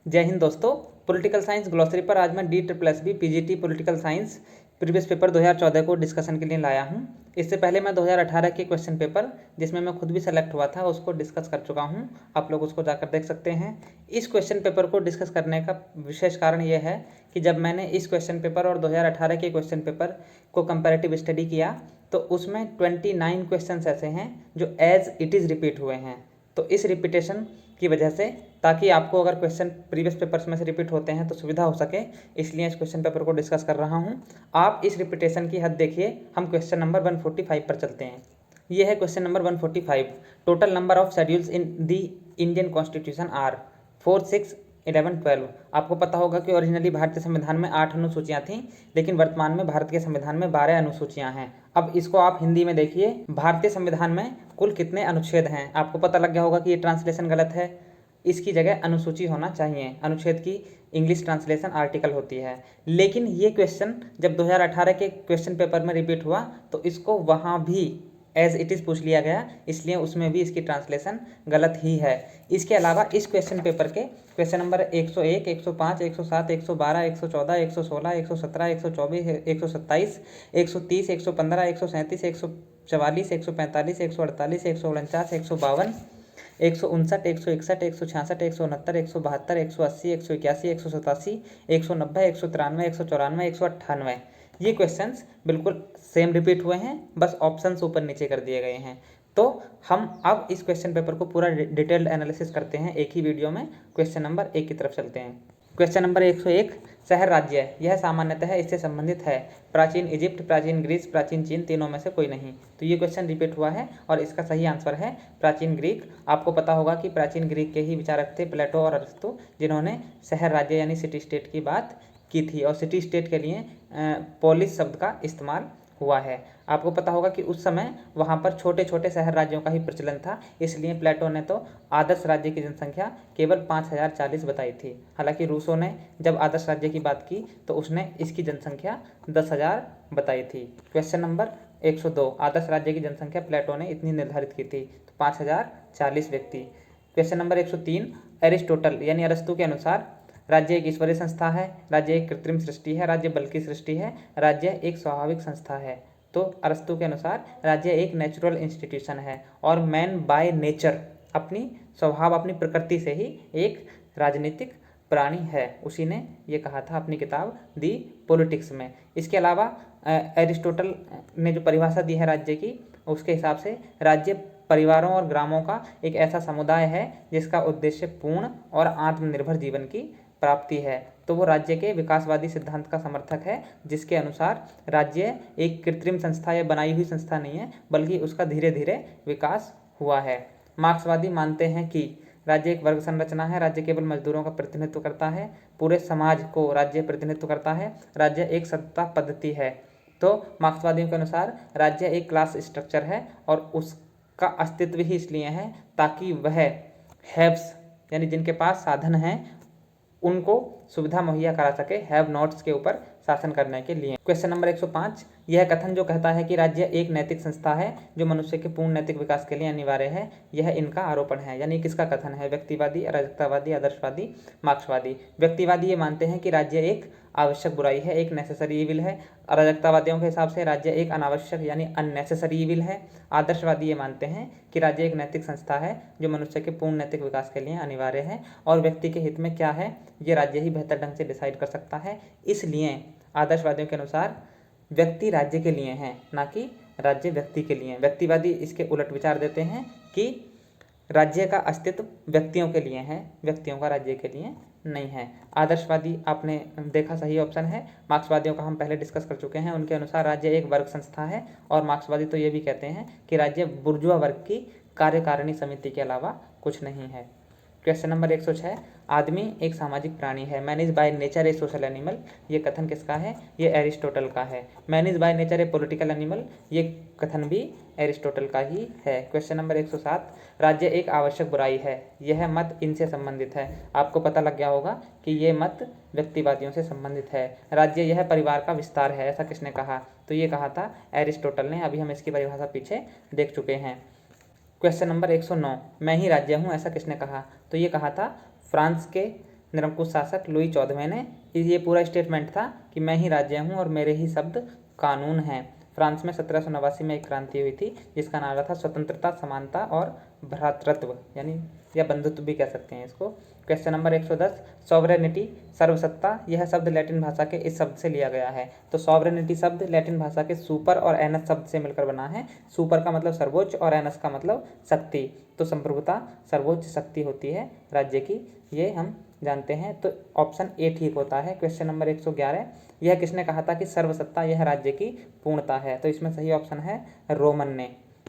जय हिंद दोस्तों। Political science glossary पर आज मैं DSSB PGT political science previous paper 2014 को डिस्कशन के लिए लाया हूं। इससे पहले मैं 2018 के क्वेश्चन पेपर जिसमें मैं खुद भी सेलेक्ट हुआ था उसको डिस्कस कर चुका हूं। आप लोग उसको जाकर देख सकते हैं। इस क्वेश्चन पेपर को डिस्कस करने का विशेष कारण यह है कि जब मैंने इस क्वेश्चन पेपर और 2018 के क्वेश्चन पेपर को कंपैरेटिव स्टडी किया तो उसमें 29 क्वेश्चन ऐसे हैं जो एज इट इज़ रिपीट हुए हैं। तो इस रिपीटेशन की वजह से, ताकि आपको अगर क्वेश्चन प्रीवियस पेपर्स में से रिपीट होते हैं तो सुविधा हो सके, इसलिए इस क्वेश्चन पेपर को डिस्कस कर रहा हूं। आप इस रिपीटेशन की हद देखिए। हम क्वेश्चन नंबर 145 पर चलते हैं। ये है question number 145। Total number of schedules in the Indian constitution are 4, 6, 11, 12। आपको पता होगा कि ओरिजिनली भारतीय संविधान में 8 अनुसूचियां थीं, लेकिन वर्तमान में भारत के संविधान में 12 अनुसूचियां हैं। अब इसको आप हिंदी में देखिए, भारतीय संविधान में कुल कितने अनुच्छेद हैं। आपको पता लग गया होगा कि ये ट्रांसलेशन गलत है, इसकी जगह अनुसूची होना चाहिए। अनुच्छेद की इंग्लिश ट्रांसलेशन आर्टिकल होती है। लेकिन ये क्वेश्चन जब 2018 के क्वेश्चन पेपर में रिपीट हुआ तो इसको वहाँ भी एज इट इज़ पूछ लिया गया, इसलिए उसमें भी इसकी ट्रांसलेशन गलत ही है। इसके अलावा इस क्वेश्चन पेपर के क्वेश्चन नंबर 101, 105, 107, 112, 114, 116, 117, 124, 127, 130, 115, 137, 144, 145, 148, 149, 152, 159, 161, 166, 169, 172, 180, 181, 187, 190, 193, 194, 198। ये क्वेश्चंस बिल्कुल सेम रिपीट हुए हैं, बस ऑप्शंस ऊपर नीचे कर दिए गए हैं। तो हम अब इस क्वेश्चन पेपर को पूरा डिटेल्ड एनालिसिस करते हैं एक ही वीडियो में। क्वेश्चन नंबर 1 की तरफ चलते हैं। क्वेश्चन नंबर 101, शहर राज्य। यह सामान्यतः इससे संबंधित है। प्राचीन इजिप्ट, प्राचीन ग्रीस, प्राचीन चीन, तीनों में से कोई नहीं। तो ये क्वेश्चन रिपीट हुआ है और इसका सही आंसर है प्राचीन ग्रीक। आपको पता होगा कि प्राचीन ग्रीक के ही विचारक थे प्लेटो और अरस्तु, जिन्होंने शहर राज्य यानी सिटी स्टेट की बात की थी और सिटी स्टेट के लिए पोलिस शब्द का इस्तेमाल हुआ है। आपको पता होगा कि उस समय वहाँ पर छोटे छोटे शहर राज्यों का ही प्रचलन था, इसलिए प्लेटो ने तो आदर्श राज्य की जनसंख्या केवल 5040 बताई थी। हालांकि रूसो ने जब आदर्श राज्य की बात की तो उसने इसकी जनसंख्या 10,000 बताई थी। क्वेश्चन नंबर 102, आदर्श राज्य की जनसंख्या प्लेटो ने इतनी निर्धारित की थी, तो 5040 व्यक्ति। क्वेश्चन नंबर 103, एरिस्टोटल यानी अरस्तु के अनुसार राज्य एक ईश्वरीय संस्था है, राज्य एक कृत्रिम सृष्टि है, राज्य बल की सृष्टि है, राज्य एक स्वाभाविक संस्था है। तो अरस्तु के अनुसार राज्य एक नेचुरल इंस्टीट्यूशन है और मैन बाय नेचर, अपनी स्वभाव अपनी प्रकृति से ही एक राजनीतिक प्राणी है। उसी ने ये कहा था अपनी किताब दी पॉलिटिक्स में। इसके अलावा एरिस्टोटल ने जो परिभाषा दी है राज्य की, उसके हिसाब से राज्य परिवारों और ग्रामों का एक ऐसा समुदाय है जिसका उद्देश्य पूर्ण और आत्मनिर्भर जीवन की प्राप्ति है। तो वो राज्य के विकासवादी सिद्धांत का समर्थक है, जिसके अनुसार राज्य एक कृत्रिम संस्था या बनाई हुई संस्था नहीं है, बल्कि उसका धीरे धीरे विकास हुआ है। मार्क्सवादी मानते हैं कि राज्य एक वर्ग संरचना है, राज्य केवल मजदूरों का प्रतिनिधित्व करता है, पूरे समाज को राज्य प्रतिनिधित्व करता है, राज्य एक सत्ता पद्धति है। तो मार्क्सवादियों के अनुसार राज्य एक क्लास स्ट्रक्चर है और उसका अस्तित्व ही इसलिए है ताकि वह हैव्स यानी जिनके पास साधन हैं उनको सुविधा मुहैया करा सके, हैव नॉट्स के ऊपर शासन करने के लिए। क्वेश्चन नंबर 105, यह कथन जो कहता है कि राज्य एक नैतिक संस्था है जो मनुष्य के पूर्ण नैतिक विकास के लिए अनिवार्य है, यह इनका आरोपण है। यानी किसका कथन है? व्यक्तिवादी, अराजकतावादी, आदर्शवादी, मार्क्सवादी। व्यक्तिवादी ये मानते हैं कि राज्य एक आवश्यक बुराई है, एक नेसेसरी इविल है। अराजकतावादियों के हिसाब से राज्य एक अनावश्यक यानी अननेसेसरी इविल है। आदर्शवादी ये मानते हैं कि राज्य एक नैतिक संस्था है जो मनुष्य के पूर्ण नैतिक विकास के लिए अनिवार्य है और व्यक्ति के हित में क्या है ये राज्य ही बेहतर ढंग से डिसाइड कर सकता है। इसलिए आदर्शवादियों के अनुसार व्यक्ति राज्य के लिए हैं, ना कि राज्य व्यक्ति के लिए। व्यक्तिवादी इसके उलट विचार देते हैं कि राज्य का अस्तित्व व्यक्तियों के लिए है, व्यक्तियों का राज्य के लिए नहीं है। आदर्शवादी आपने देखा सही ऑप्शन है। मार्क्सवादियों का हम पहले डिस्कस कर चुके हैं। उनके अनुसार राज्य एक वर्ग संस्था है और मार्क्सवादी तो ये भी कहते हैं कि राज्य बुर्जुआ वर्ग की कार्यकारिणी समिति के अलावा कुछ नहीं है। क्वेश्चन नंबर 106, आदमी एक सामाजिक प्राणी है, man is by nature A social animal. ये कथन किसका है? ये एरिस्टोटल का है। Man is by nature A political animal, ये कथन भी एरिस्टोटल का ही है। क्वेश्चन नंबर 107, राज्य एक आवश्यक बुराई है, यह मत इनसे संबंधित है। आपको पता लग गया होगा कि ये मत व्यक्तिवादियों से संबंधित है। राज्य यह परिवार का विस्तार है, ऐसा किसने कहा? तो ये कहा था एरिस्टोटल ने। अभी हम इसकी परिभाषा पीछे देख चुके हैं। क्वेश्चन नंबर 109, मैं ही राज्य हूँ, ऐसा किसने कहा? तो ये कहा था फ्रांस के निरंकुश शासक लुई 14वें ने ये पूरा स्टेटमेंट था कि मैं ही राज्य हूँ और मेरे ही शब्द कानून हैं। फ्रांस में 1789 में एक क्रांति हुई थी जिसका नारा था स्वतंत्रता, समानता और भ्रातृत्व, यानी या बंधुत्व भी कह सकते हैं इसको। क्वेश्चन नंबर 110, सॉवरेनिटी सर्वसत्ता, यह शब्द लैटिन भाषा के इस शब्द से लिया गया है। तो सॉवरेनिटी शब्द लैटिन भाषा के सुपर और एनस शब्द से मिलकर बना है। सुपर का मतलब सर्वोच्च और एनस का मतलब शक्ति। तो संप्रभुता सर्वोच्च शक्ति होती है राज्य की, ये हम जानते हैं। तो ऑप्शन ए ठीक होता है। क्वेश्चन नंबर 111, यह किसने कहा था कि सर्वसत्ता यह राज्य की पूर्णता है? तो इसमें सही ऑप्शन है रोमन ने।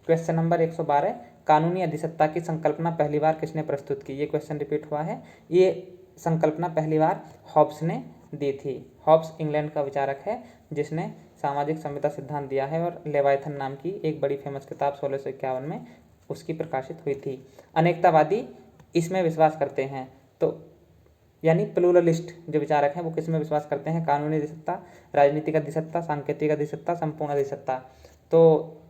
क्वेश्चन नंबर 112, कानूनी अधिसत्ता की संकल्पना पहली बार किसने प्रस्तुत की? ये क्वेश्चन रिपीट हुआ है। ये संकल्पना पहली बार हॉब्स ने दी थी। हॉब्स इंग्लैंड का विचारक है जिसने सामाजिक संविदा सिद्धांत दिया है और लेवायथन नाम की एक बड़ी फेमस किताब 1651 में उसकी प्रकाशित हुई थी। अनेकतावादी इसमें विश्वास करते हैं, तो यानी प्लूरलिस्ट जो विचारक हैं वो किस में विश्वास करते हैं? कानूनी अधिसत्ता, राजनीतिक अधिसत्ता, सांकेतिक अधिसत्ता, संपूर्ण अधिसत्ता। तो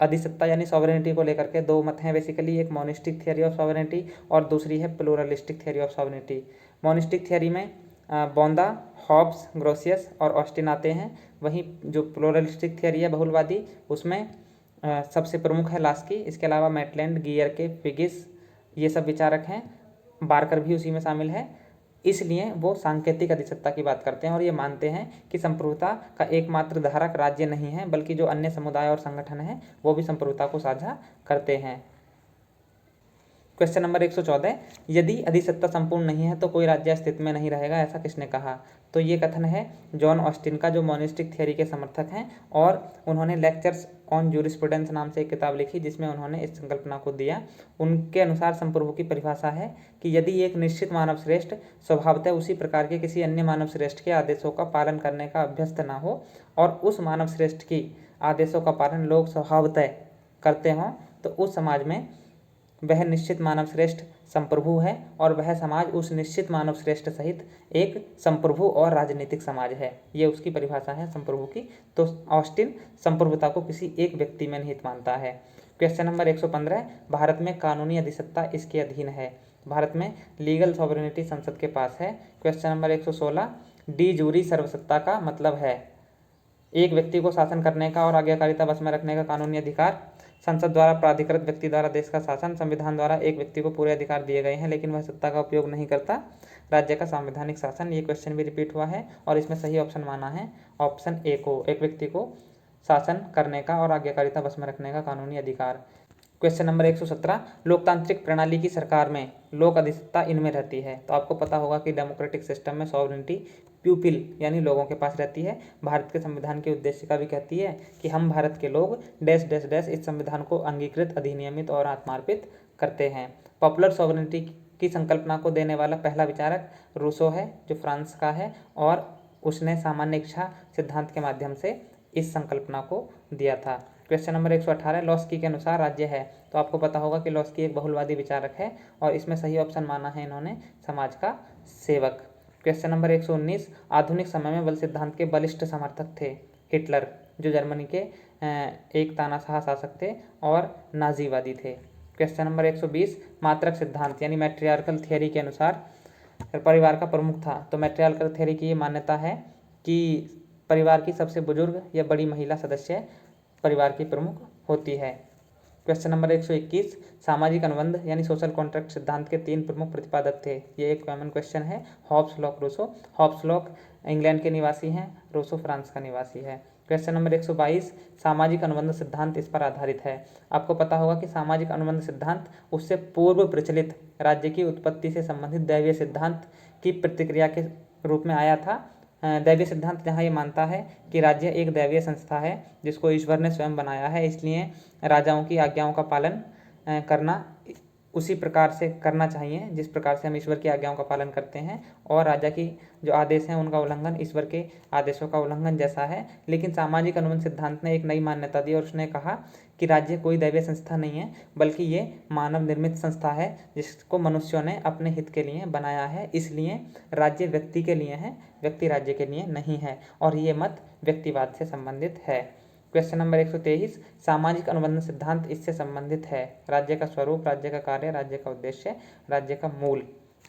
अधिसत्ता यानी सॉवरेनिटी को लेकर के दो मत हैं बेसिकली, एक मोनिस्टिक थियरी ऑफ सॉवरेनिटी और दूसरी है pluralistic theory of sovereignty. Monistic theory में बोंदा, हॉब्स, ग्रोसियस और ऑस्टिन आते हैं। वहीं जो प्लूरलिस्टिक थियरी है बहुलवादी, उसमें सबसे प्रमुख है लास्की। इसके अलावा मैटलैंड, गियर के, फिगिस, ये सब विचारक हैं। बार्कर भी उसी में शामिल है। इसलिए वो सांकेतिक अधिसत्ता की बात करते हैं और ये मानते हैं कि संप्रभुता का एकमात्र धारक राज्य नहीं है, बल्कि जो अन्य समुदाय और संगठन हैं वो भी संप्रभुता को साझा करते हैं। क्वेश्चन नंबर 114, यदि अधिसत्ता संपूर्ण नहीं है तो कोई राज्य अस्तित्व में नहीं रहेगा, ऐसा किसने कहा? तो ये कथन है जॉन ऑस्टिन का, जो मोनिस्टिक थियरी के समर्थक हैं और उन्होंने लेक्चर्स ऑन जूरिस्प्रूडेंस नाम से एक किताब लिखी जिसमें उन्होंने इस संकल्पना को दिया। उनके अनुसार संप्रभु की परिभाषा है कि यदि एक निश्चित मानव श्रेष्ठ स्वभावतः उसी प्रकार के किसी अन्य मानव श्रेष्ठ के आदेशों का पालन करने का अभ्यस्त न हो और उस मानव श्रेष्ठ की आदेशों का पालन लोग स्वभावतः करते हों, तो उस समाज में वह निश्चित मानव श्रेष्ठ संप्रभु है और वह समाज उस निश्चित मानव श्रेष्ठ सहित एक संप्रभु और राजनीतिक समाज है। ये उसकी परिभाषा है संप्रभु की। तो ऑस्टिन संप्रभुता को किसी एक व्यक्ति में निहित मानता है। क्वेश्चन नंबर 115, भारत में कानूनी अधिसत्ता इसके अधीन है? भारत में लीगल सॉवरेनिटी संसद के पास है। क्वेश्चन नंबर 116, डी जूरी सर्वसत्ता का मतलब है? एक व्यक्ति को शासन करने का और आज्ञाकारिता बस में रखने का कानूनी अधिकार, संसद द्वारा प्राधिकृत व्यक्ति द्वारा देश का शासन, संविधान द्वारा एक व्यक्ति को पूरे अधिकार दिए गए हैं लेकिन वह सत्ता का उपयोग नहीं करता, राज्य का संवैधानिक शासन। ये क्वेश्चन भी रिपीट हुआ है और इसमें सही ऑप्शन माना है ऑप्शन ए को, एक व्यक्ति को शासन करने का और आज्ञाकारिता बस में रखने का कानूनी अधिकार। क्वेश्चन नंबर 117, लोकतांत्रिक प्रणाली की सरकार में लोक अधिसत्ता इनमें रहती है? तो आपको पता होगा कि डेमोक्रेटिक सिस्टम में सॉवरेनिटी पीपल यानी लोगों के पास रहती है। भारत के संविधान की उद्देशिका भी कहती है कि हम भारत के लोग डैश डैश डैश इस संविधान को अंगीकृत, अधिनियमित और आत्मार्पित करते हैं। पॉपुलर सॉवरेनिटी की संकल्पना को देने वाला पहला विचारक रूसो है जो फ्रांस का है और उसने सामान्य इच्छा सिद्धांत के माध्यम से इस संकल्पना को दिया था। क्वेश्चन नंबर 118, लॉस्की के अनुसार राज्य है? तो आपको पता होगा कि लॉस्की एक बहुलवादी विचारक है और इसमें सही ऑप्शन माना है इन्होंने समाज का सेवक। क्वेश्चन नंबर 119, आधुनिक समय में बल सिद्धांत के बलिष्ठ समर्थक थे हिटलर, जो जर्मनी के एक तानाशाह शासक थे और नाजीवादी थे। क्वेश्चन नंबर 120, मात्रक सिद्धांत यानी मैट्रियार्कल थियरी के अनुसार परिवार का प्रमुख था? तो मैट्रियार्कल थियरी की ये मान्यता है कि परिवार की सबसे बुजुर्ग या बड़ी महिला सदस्य परिवार की प्रमुख होती है। क्वेश्चन नंबर 121, सामाजिक अनुबंध यानी सोशल कॉन्ट्रैक्ट सिद्धांत के 3 प्रमुख प्रतिपादक थे? ये एक कॉमन क्वेश्चन है। Hobbes, Locke, Rousseau. Hobbes Locke England के निवासी हैं, रूसो फ्रांस का निवासी है। क्वेश्चन नंबर 122, सामाजिक अनुबंध सिद्धांत इस पर आधारित है? आपको पता होगा कि सामाजिक अनुबंध सिद्धांत उससे पूर्व प्रचलित राज्य की उत्पत्ति से संबंधित दैवीय सिद्धांत की प्रतिक्रिया के रूप में आया था। दैवीय सिद्धांत जहाँ ये मानता है कि राज्य एक दैवीय संस्था है जिसको ईश्वर ने स्वयं बनाया है, इसलिए राजाओं की आज्ञाओं का पालन करना उसी प्रकार से करना चाहिए जिस प्रकार से हम ईश्वर की आज्ञाओं का पालन करते हैं, और राजा की जो आदेश हैं उनका उल्लंघन ईश्वर के आदेशों का उल्लंघन जैसा है। लेकिन सामाजिक अनुबंध सिद्धांत ने एक नई मान्यता दी और उसने कहा कि राज्य कोई दैवीय संस्था नहीं है, बल्कि ये मानव निर्मित संस्था है जिसको मनुष्यों ने अपने हित के लिए बनाया है। इसलिए राज्य व्यक्ति के लिए है, व्यक्ति राज्य के लिए नहीं है, और ये मत व्यक्तिवाद से संबंधित है। क्वेश्चन नंबर 123, सामाजिक अनुबंध सिद्धांत इससे संबंधित है? राज्य का स्वरूप, राज्य का कार्य, राज्य का उद्देश्य, राज्य का मूल।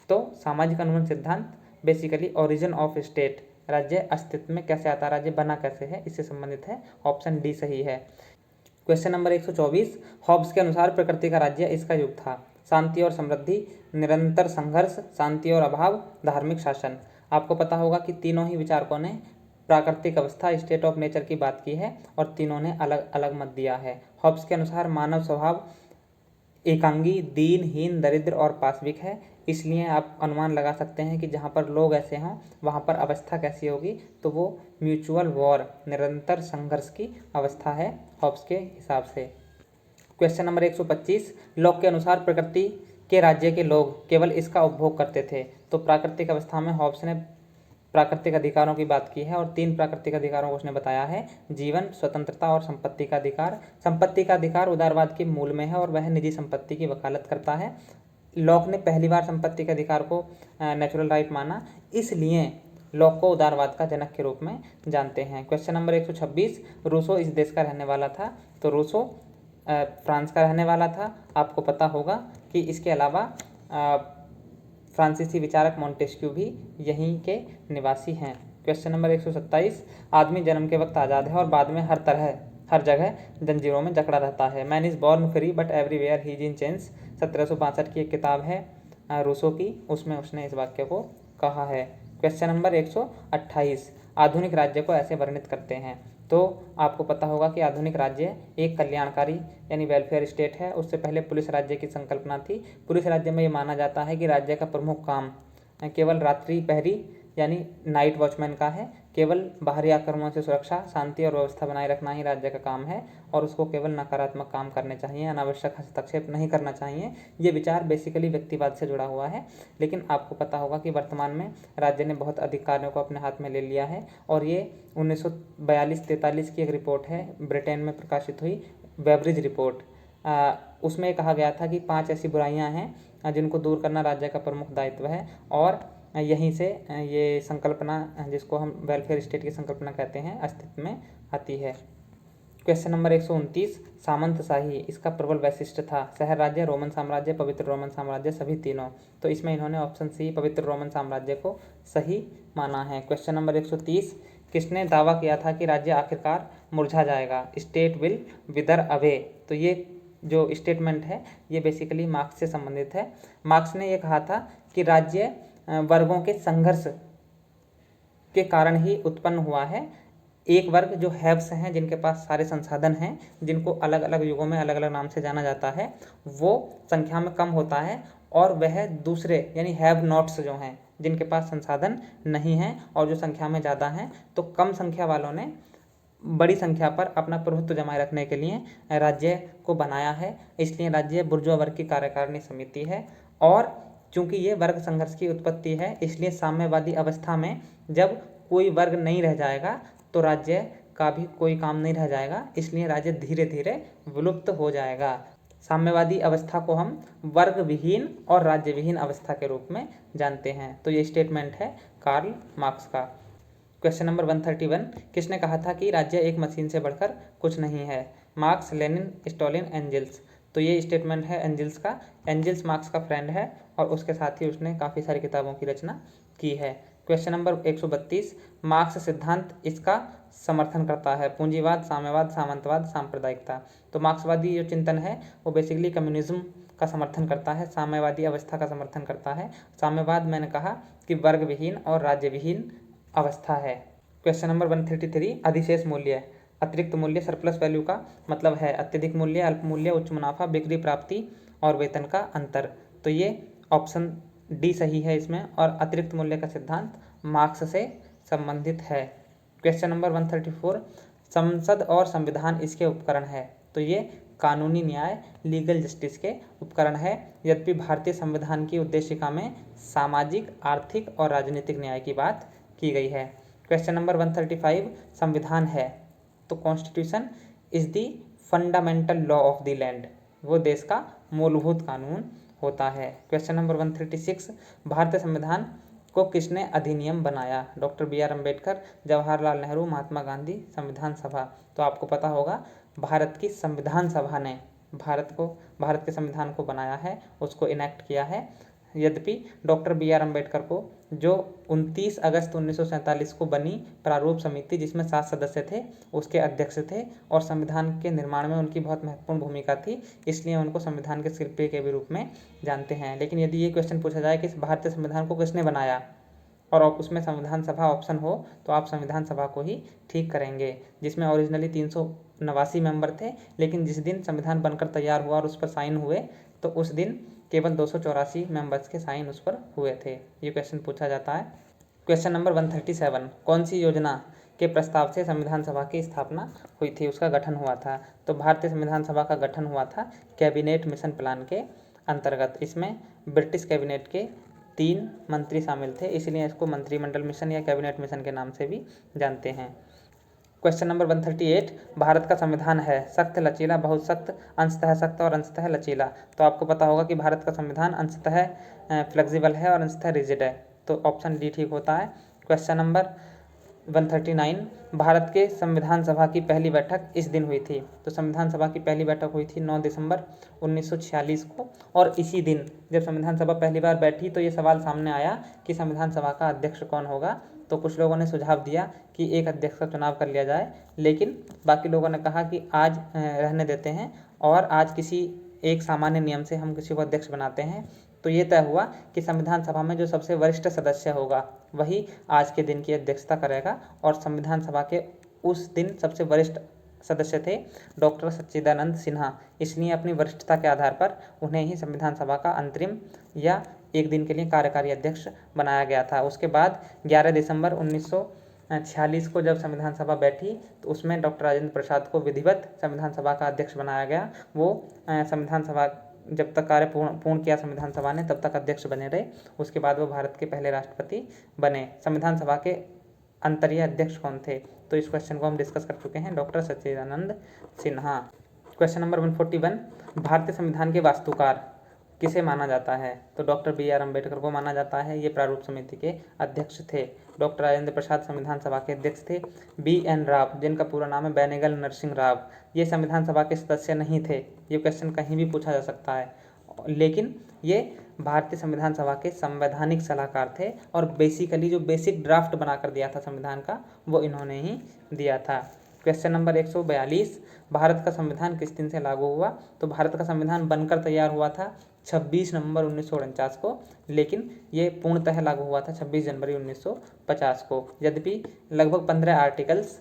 तो सामाजिक अनुबंध सिद्धांत बेसिकली ओरिजिन ऑफ स्टेट, राज्य अस्तित्व में कैसे आता, राज्य बना कैसे है, इससे संबंधित है। ऑप्शन डी सही है। क्वेश्चन नंबर 124, हॉब्स के अनुसार प्रकृति का राज्य इसका युग था। शांति और समृद्धि, निरंतर संघर्ष, शांति और अभाव, धार्मिक शासन। आपको पता होगा कि तीनों ही विचारकों ने प्राकृतिक अवस्था, स्टेट ऑफ नेचर की बात की है और तीनों ने अलग अलग मत दिया है। हॉब्स के अनुसार मानव स्वभाव एकांगी, दीनहीन, दरिद्र और पाशविक है, इसलिए आप अनुमान लगा सकते हैं कि जहाँ पर लोग ऐसे हों वहाँ पर अवस्था कैसी होगी, तो वो म्यूचुअल वॉर, निरंतर संघर्ष की अवस्था है हॉब्स के हिसाब से। क्वेश्चन नंबर 125, लॉक के अनुसार प्रकृति के राज्य के लोग केवल इसका उपभोग करते थे। तो प्राकृतिक अवस्था में हॉब्स ने प्राकृतिक अधिकारों की बात की है और 3 प्राकृतिक अधिकारों को उसने बताया है, जीवन, स्वतंत्रता और संपत्ति का अधिकार। संपत्ति का अधिकार उदारवाद के मूल में है और वह निजी संपत्ति की वकालत करता है। लॉक ने पहली बार संपत्ति के अधिकार को नेचुरल राइट माना, इसलिए लॉक को उदारवाद का जनक के रूप में जानते हैं। क्वेश्चन नंबर 126, रूसो इस देश का रहने वाला था। तो रूसो फ्रांस का रहने वाला था। आपको पता होगा कि इसके अलावा फ्रांसीसी विचारक मोंटेस्क्यू भी यहीं के निवासी हैं। क्वेश्चन नंबर 127, आदमी जन्म के वक्त आज़ाद है और बाद में हर जगह जंजीरों में जकड़ा रहता है। Man is born free but everywhere he is in change. 1762 की एक किताब है रूसो की, उसमें उसने इस वाक्य को कहा है। क्वेश्चन नंबर 128, आधुनिक राज्य को ऐसे वर्णित करते हैं। तो आपको पता होगा कि आधुनिक राज्य एक कल्याणकारी यानी वेलफेयर स्टेट है। उससे पहले पुलिस राज्य की संकल्पना थी। पुलिस राज्य में ये माना जाता है कि राज्य का प्रमुख काम केवल रात्रि प्रहरी यानी नाइट वॉचमैन का है। केवल बाहरी आक्रमणों से सुरक्षा, शांति और व्यवस्था बनाए रखना ही राज्य का काम है और उसको केवल नकारात्मक काम करने चाहिए, अनावश्यक हस्तक्षेप नहीं करना चाहिए। ये विचार बेसिकली व्यक्तिवाद से जुड़ा हुआ है। लेकिन आपको पता होगा कि वर्तमान में राज्य ने बहुत अधिक कार्यों को अपने हाथ में ले लिया है और ये 1942-43 की एक रिपोर्ट है, ब्रिटेन में प्रकाशित हुई बेवरिज रिपोर्ट। उसमें कहा गया था कि 5 ऐसी बुराइयां हैं जिनको दूर करना राज्य का प्रमुख दायित्व है और यहीं से ये संकल्पना, जिसको हम वेलफेयर स्टेट की संकल्पना कहते हैं, अस्तित्व में आती है। क्वेश्चन नंबर 129, सामंतशाही इसका प्रबल वैशिष्ट्य था। शहर राज्य, रोमन साम्राज्य, पवित्र रोमन साम्राज्य, सभी तीनों। तो इसमें इन्होंने ऑप्शन सी पवित्र रोमन साम्राज्य को सही माना है। क्वेश्चन नंबर 130, किसने दावा किया था कि राज्य आखिरकार मुरझा जाएगा, स्टेट विल विदर अवे। तो ये जो स्टेटमेंट है ये बेसिकली मार्क्स से संबंधित है। मार्क्स ने ये कहा था कि राज्य वर्गों के संघर्ष के कारण ही उत्पन्न हुआ है। एक वर्ग जो हैव्स हैं, जिनके पास सारे संसाधन हैं, जिनको अलग अलग युगों में अलग अलग नाम से जाना जाता है, वो संख्या में कम होता है और वह दूसरे यानी हैव नॉट्स जो हैं, जिनके पास संसाधन नहीं हैं और जो संख्या में ज़्यादा हैं, तो कम संख्या वालों ने बड़ी संख्या पर अपना प्रभुत्व जमाए रखने के लिए राज्य को बनाया है। इसलिए राज्य बुर्जुआ वर्ग की कार्यकारिणी समिति है और चूंकि ये वर्ग संघर्ष की उत्पत्ति है, इसलिए साम्यवादी अवस्था में जब कोई वर्ग नहीं रह जाएगा तो राज्य का भी कोई काम नहीं रह जाएगा, इसलिए राज्य धीरे धीरे विलुप्त हो जाएगा। साम्यवादी अवस्था को हम वर्ग विहीन और राज्य विहीन अवस्था के रूप में जानते हैं। तो ये स्टेटमेंट है कार्ल मार्क्स का। क्वेश्चन नंबर 131, किसने कहा था कि राज्य एक मशीन से बढ़कर कुछ नहीं है? Marks, Lenin, Stalin, Angeles. तो ये स्टेटमेंट है एंजिल्स का। एंजिल्स मार्क्स का फ्रेंड है और उसके साथ ही उसने काफ़ी सारी किताबों की रचना की है। क्वेश्चन नंबर 132, मार्क्स सिद्धांत इसका समर्थन करता है? पूंजीवाद, साम्यवाद, सामंतवाद, सांप्रदायिकता। तो मार्क्सवादी जो चिंतन है वो बेसिकली कम्युनिज्म का समर्थन करता है, साम्यवादी अवस्था का समर्थन करता है। साम्यवाद मैंने कहा कि वर्ग विहीन और राज्य विहीन अवस्था है। क्वेश्चन नंबर 133, अधिशेष मूल्य, अतिरिक्त मूल्य, सरप्लस वैल्यू का मतलब है अत्यधिक मूल्य, अल्प मूल्य, उच्च मुनाफा, बिक्री प्राप्ति और वेतन का अंतर। तो ये ऑप्शन डी सही है इसमें और अतिरिक्त मूल्य का सिद्धांत मार्क्स से संबंधित है। क्वेश्चन नंबर 134, संसद और संविधान इसके उपकरण है? तो ये कानूनी न्याय, लीगल जस्टिस के उपकरण है। यद्यपि भारतीय संविधान की उद्देशिका में सामाजिक, आर्थिक और राजनीतिक न्याय की बात की गई है। क्वेश्चन नंबर 135, संविधान है तो constitution is the fundamental law of the land, वो देश का मूलभूत कानून होता है। क्वेश्चन नंबर 136, भारतीय संविधान को किसने अधिनियम बनाया? डॉक्टर BR अम्बेडकर, जवाहरलाल नेहरू, महात्मा गांधी, संविधान सभा। तो आपको पता होगा भारत की संविधान सभा ने भारत के संविधान को बनाया है, उसको इनेक्ट किया है। यद्यपि डॉक्टर बी.आर. अम्बेडकर को जो 29 अगस्त 1947 को बनी प्रारूप समिति, जिसमें 7 सदस्य थे, उसके अध्यक्ष थे और संविधान के निर्माण में उनकी बहुत महत्वपूर्ण भूमिका थी, इसलिए उनको संविधान के शिल्पी के भी रूप में जानते हैं। लेकिन यदि ये क्वेश्चन पूछा जाए कि इस भारतीय संविधान को किसने बनाया और उसमें संविधान सभा ऑप्शन हो, तो आप संविधान सभा को ही ठीक करेंगे, जिसमें ओरिजिनली 389 मेंबर थे, लेकिन जिस दिन संविधान बनकर तैयार हुआ और उस पर साइन हुए तो उस दिन केवल 284 मेंबर्स के साइन उस पर हुए थे। ये क्वेश्चन पूछा जाता है। क्वेश्चन नंबर 137, कौन सी योजना के प्रस्ताव से संविधान सभा की स्थापना हुई थी, उसका गठन हुआ था? तो भारतीय संविधान सभा का गठन हुआ था कैबिनेट मिशन प्लान के अंतर्गत। इसमें ब्रिटिश कैबिनेट के 3 मंत्री शामिल थे, इसलिए इसको मंत्रिमंडल मिशन या कैबिनेट मिशन के नाम से भी जानते हैं। क्वेश्चन नंबर 138, भारत का संविधान है सख्त, लचीला, बहुत सख्त, अंशतः सख्त और अंशतः लचीला? तो आपको पता होगा कि भारत का संविधान अंशतः फ्लेक्सिबल है और अंशतः रिजिड है, तो ऑप्शन डी ठीक होता है। क्वेश्चन नंबर 139, भारत के संविधान सभा की पहली बैठक इस दिन हुई थी? तो संविधान सभा की पहली बैठक हुई थी 9 दिसंबर 1946 को, और इसी दिन जब संविधान सभा पहली बार बैठी तो ये सवाल सामने आया कि संविधान सभा का अध्यक्ष कौन होगा। तो कुछ लोगों ने सुझाव दिया कि एक अध्यक्ष का चुनाव कर लिया जाए, लेकिन बाकी लोगों ने कहा कि आज रहने देते हैं और आज किसी एक सामान्य नियम से हम किसी को अध्यक्ष बनाते हैं। तो ये तय हुआ कि संविधान सभा में जो सबसे वरिष्ठ सदस्य होगा वही आज के दिन की अध्यक्षता करेगा, और संविधान सभा के उस दिन सबसे वरिष्ठ सदस्य थे डॉक्टर सच्चिदानंद सिन्हा, इसलिए अपनी वरिष्ठता के आधार पर उन्हें ही संविधान सभा का अंतरिम या एक दिन के लिए कार्यकारी अध्यक्ष बनाया गया था। उसके बाद 11 दिसंबर 1946 को जब संविधान सभा बैठी तो उसमें डॉक्टर राजेंद्र प्रसाद को विधिवत संविधान सभा का अध्यक्ष बनाया गया। वो संविधान सभा जब तक कार्य पूर्ण किया संविधान सभा ने, तब तक अध्यक्ष बने रहे। उसके बाद वो भारत के पहले राष्ट्रपति बने। संविधान सभा के अंतरिम अध्यक्ष कौन थे? तो इस क्वेश्चन को हम डिस्कस कर चुके हैं, डॉक्टर सच्चिदानंद सिन्हा। क्वेश्चन नंबर 141, भारतीय संविधान के वास्तुकार किसे माना जाता है? तो डॉक्टर बी.आर. अम्बेडकर को माना जाता है। ये प्रारूप समिति के अध्यक्ष थे। डॉक्टर राजेंद्र प्रसाद संविधान सभा के अध्यक्ष थे। बी.एन. राव, जिनका पूरा नाम है बेनेगल नरसिंह राव, ये संविधान सभा के सदस्य नहीं थे। ये क्वेश्चन कहीं भी पूछा जा सकता है, लेकिन ये भारतीय संविधान सभा के संवैधानिक सलाहकार थे और बेसिकली जो बेसिक ड्राफ्ट बनाकर दिया था संविधान का, वो इन्होंने ही दिया था। क्वेश्चन नंबर 142, भारत का संविधान किस दिन से लागू हुआ? तो भारत का संविधान बनकर तैयार हुआ था 26 नवंबर 1949 को, लेकिन ये पूर्णतः लागू हुआ था 26 जनवरी 1950 को। यद्यपि लगभग 15 आर्टिकल्स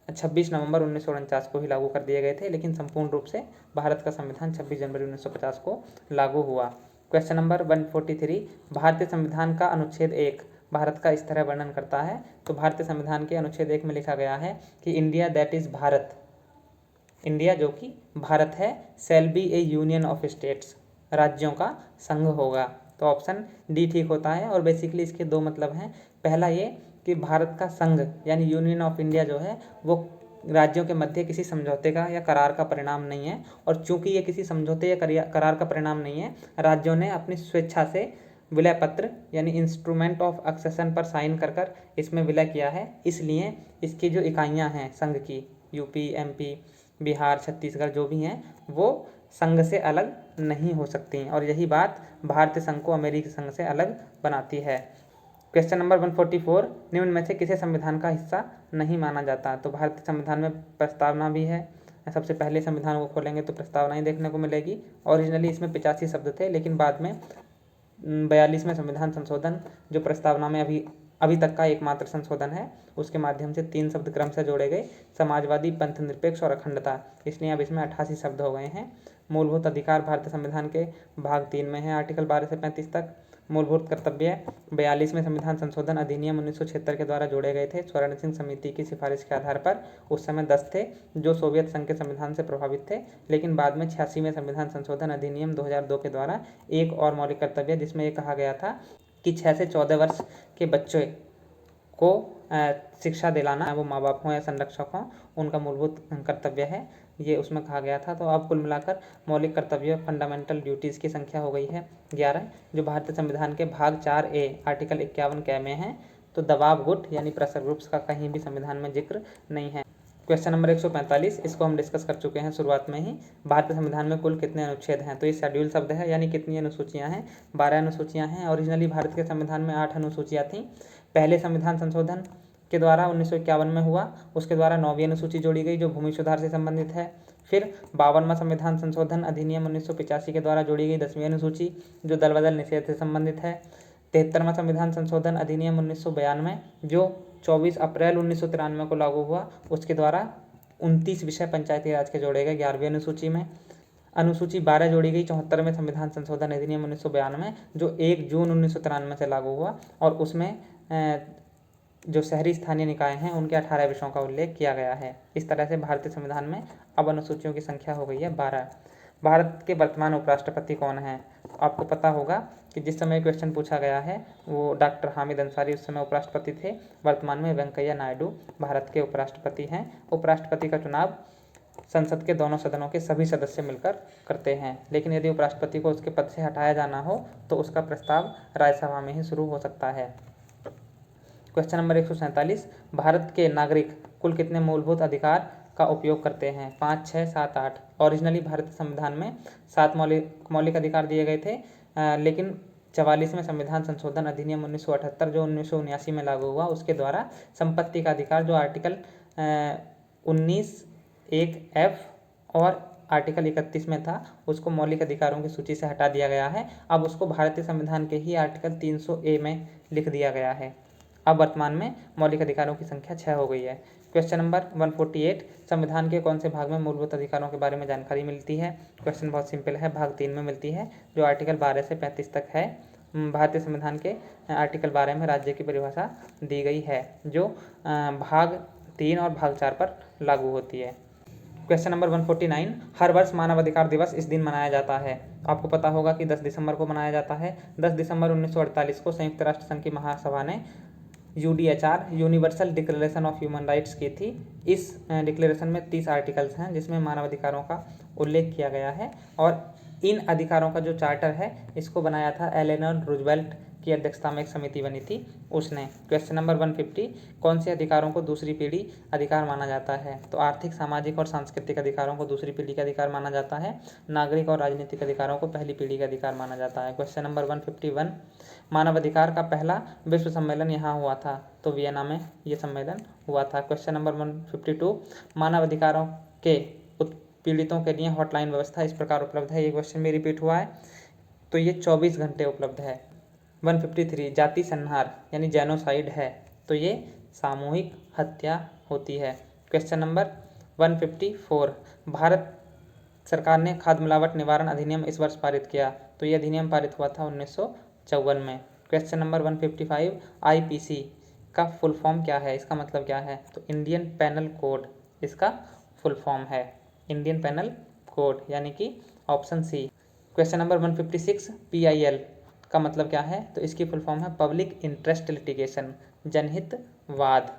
26 नवंबर 1949 को ही लागू कर दिए गए थे, लेकिन संपूर्ण रूप से भारत का संविधान 26 जनवरी 1950 को लागू हुआ। क्वेश्चन नंबर 143, भारतीय संविधान का अनुच्छेद 1 भारत का इस तरह वर्णन करता है। तो भारतीय संविधान के अनुच्छेद 1 में लिखा गया है कि India that is Bharat, India जो कि भारत है, shall be A union of states, राज्यों का संघ होगा। तो ऑप्शन डी ठीक होता है। और बेसिकली इसके दो मतलब हैं। पहला ये कि भारत का संघ यानी यूनियन ऑफ इंडिया जो है वो राज्यों के मध्य किसी समझौते का या करार का परिणाम नहीं है, और चूंकि ये किसी समझौते या करार का परिणाम नहीं है, राज्यों ने अपनी स्वेच्छा से विलय पत्र यानी इंस्ट्रूमेंट ऑफ एक्सेशन पर साइन कर इसमें विलय किया है, इसलिए इसकी जो इकाइयां हैं संघ की, यूपी, एमपी, बिहार, छत्तीसगढ़ जो भी हैं, वो संघ से अलग नहीं हो सकती, और यही बात भारतीय संघ को अमेरिकी संघ से अलग बनाती है। क्वेश्चन नंबर 144, निम्न में से किसे संविधान का हिस्सा नहीं माना जाता? तो भारतीय संविधान में प्रस्तावना भी है। सबसे पहले संविधान को खोलेंगे तो प्रस्तावना ही देखने को मिलेगी। ओरिजिनली इसमें 85 शब्द थे, लेकिन बाद में 42वें संविधान संशोधन जो प्रस्तावना में अभी तक का एकमात्र संशोधन है, उसके माध्यम से 3 शब्द क्रम से जोड़े गए, समाजवादी, पंथ निरपेक्ष और अखंडता, इसलिए अब इसमें 88 शब्द हो गए हैं। मूलभूत अधिकार भारतीय संविधान के भाग 3 में है, आर्टिकल 12 से 35 तक। मूलभूत कर्तव्य 42वें संविधान संशोधन अधिनियम 1976 के द्वारा जोड़े गए थे स्वर्ण सिंह समिति की सिफारिश के आधार पर। उस समय 10 थे जो सोवियत संघ के संविधान से प्रभावित थे, लेकिन बाद में 86वें संविधान संशोधन अधिनियम 2002 के द्वारा एक और मौलिक कर्तव्य, जिसमें ये कहा गया था कि 6 से 14 वर्ष के बच्चे को शिक्षा दिलाना, वो माँ बाप हों या संरक्षक हों, उनका मूलभूत कर्तव्य है, ये उसमें कहा गया था। तो अब कुल मिलाकर मौलिक कर्तव्य फंडामेंटल ड्यूटीज़ की संख्या हो गई है 11, जो भारतीय संविधान के भाग 4A आर्टिकल 51 क में है। तो दबाव गुट यानी प्रेशर ग्रुप्स का कहीं भी संविधान में जिक्र नहीं है। क्वेश्चन नंबर 145, इसको हम डिस्कस कर चुके हैं शुरुआत में ही। भारतीय संविधान में कुल कितने अनुच्छेद हैं? तो ये शेड्यूल शब्द है, यानी कितनी अनुसूचियां हैं? 12 अनुसूचियां हैं। ओरिजिनली भारत के संविधान में 8 अनुसूचियां थीं। पहले संविधान संशोधन के द्वारा 1951 में हुआ, उसके द्वारा 9वीं अनुसूची जोड़ी गई जो भूमि सुधार से संबंधित है। फिर 52वां संविधान संशोधन अधिनियम 1985 के द्वारा जोड़ी गई 10वीं अनुसूची जो दल बदल निषेध से संबंधित है। 73वां संविधान संशोधन अधिनियम 1992 जो 24 अप्रैल 1993 को लागू हुआ, उसके द्वारा 29 विषय पंचायती राज के जोड़े गए 11वीं अनुसूची में। अनुसूची 12 जोड़ी गई 74वें संविधान संशोधन अधिनियम 1992 जो 1 जून 1993 से लागू हुआ, और उसमें जो शहरी स्थानीय निकाय हैं उनके 18 विषयों का उल्लेख किया गया है। इस तरह से भारतीय संविधान में अब अनुसूचियों की संख्या हो गई है 12। भारत के वर्तमान उपराष्ट्रपति कौन हैं? आपको पता होगा कि जिस समय क्वेश्चन पूछा गया है वो डॉक्टर हामिद अंसारी उस समय उपराष्ट्रपति थे। वर्तमान में वेंकैया नायडू भारत के उपराष्ट्रपति हैं। उपराष्ट्रपति का चुनाव संसद के दोनों सदनों के सभी सदस्य मिलकर करते हैं, लेकिन यदि उपराष्ट्रपति को उसके पद से हटाया जाना हो तो उसका प्रस्ताव राज्यसभा में ही शुरू हो सकता है। क्वेश्चन नंबर 147, भारत के नागरिक कुल कितने मूलभूत अधिकार का उपयोग करते हैं? 5, 6, 7, 8। ओरिजिनली भारतीय संविधान में 7 मौलिक अधिकार दिए गए थे, लेकिन 44वें संविधान संशोधन अधिनियम 1978 जो 1979 में लागू हुआ, उसके द्वारा संपत्ति का अधिकार जो आर्टिकल 19(1)(f) और आर्टिकल 31 में था, उसको मौलिक अधिकारों की सूची से हटा दिया गया है। अब उसको भारतीय संविधान के ही आर्टिकल 300(a) में लिख दिया गया है। अब वर्तमान में मौलिक अधिकारों की संख्या 6 हो गई है। क्वेश्चन नंबर 148, संविधान के कौन से भाग में मूलभूत अधिकारों के बारे में जानकारी मिलती है? क्वेश्चन बहुत सिंपल है, भाग 3 में मिलती है जो आर्टिकल 12 से 35 तक है। भारतीय संविधान के आर्टिकल 12 में राज्य की परिभाषा दी गई है जो भाग 3 और भाग 4 पर लागू होती है। क्वेश्चन नंबर 149, हर वर्ष मानवाधिकार दिवस इस दिन मनाया जाता है। आपको पता होगा कि 10 दिसंबर को मनाया जाता है। 10 दिसंबर 1948 को संयुक्त राष्ट्र संघ की महासभा ने UDHR universal declaration of human rights की थी। इस डिक्लेरेशन में 30 आर्टिकल्स हैं जिसमें मानवाधिकारों का उल्लेख किया गया है, और इन अधिकारों का जो चार्टर है इसको बनाया था एलेनोर रूजवेल्ट की अध्यक्षता में एक समिति बनी थी उसने। क्वेश्चन नंबर 150, कौन से अधिकारों को दूसरी पीढ़ी अधिकार माना जाता है? तो आर्थिक, सामाजिक और सांस्कृतिक अधिकारों को दूसरी पीढ़ी का अधिकार माना जाता है। नागरिक और राजनीतिक अधिकारों को पहली पीढ़ी का अधिकार माना जाता है। क्वेश्चन नंबर 151, मानवाधिकार का पहला विश्व सम्मेलन यहाँ हुआ था, तो वियना में ये सम्मेलन हुआ था। क्वेश्चन नंबर 152, मानवाधिकारों के पीड़ितों के लिए हॉटलाइन व्यवस्था इस प्रकार उपलब्ध है। ये क्वेश्चन भी रिपीट हुआ है, तो ये 24 घंटे उपलब्ध है। 153, जाति संहार यानी जेनोसाइड है, तो ये सामूहिक हत्या होती है। क्वेश्चन नंबर 154, भारत सरकार ने खाद्य मिलावट निवारण अधिनियम इस वर्ष पारित किया, तो ये अधिनियम पारित हुआ था 1954 में। क्वेश्चन नंबर 155, IPC का फुल फॉर्म क्या है? इसका मतलब क्या है? तो इंडियन पेनल कोड इसका फुल फॉर्म है, इंडियन पेनल कोड, यानी कि option C. Question number 156, PIL का मतलब क्या है? तो इसकी फुल फॉर्म है पब्लिक इंटरेस्ट लिटिगेशन, जनहितवाद।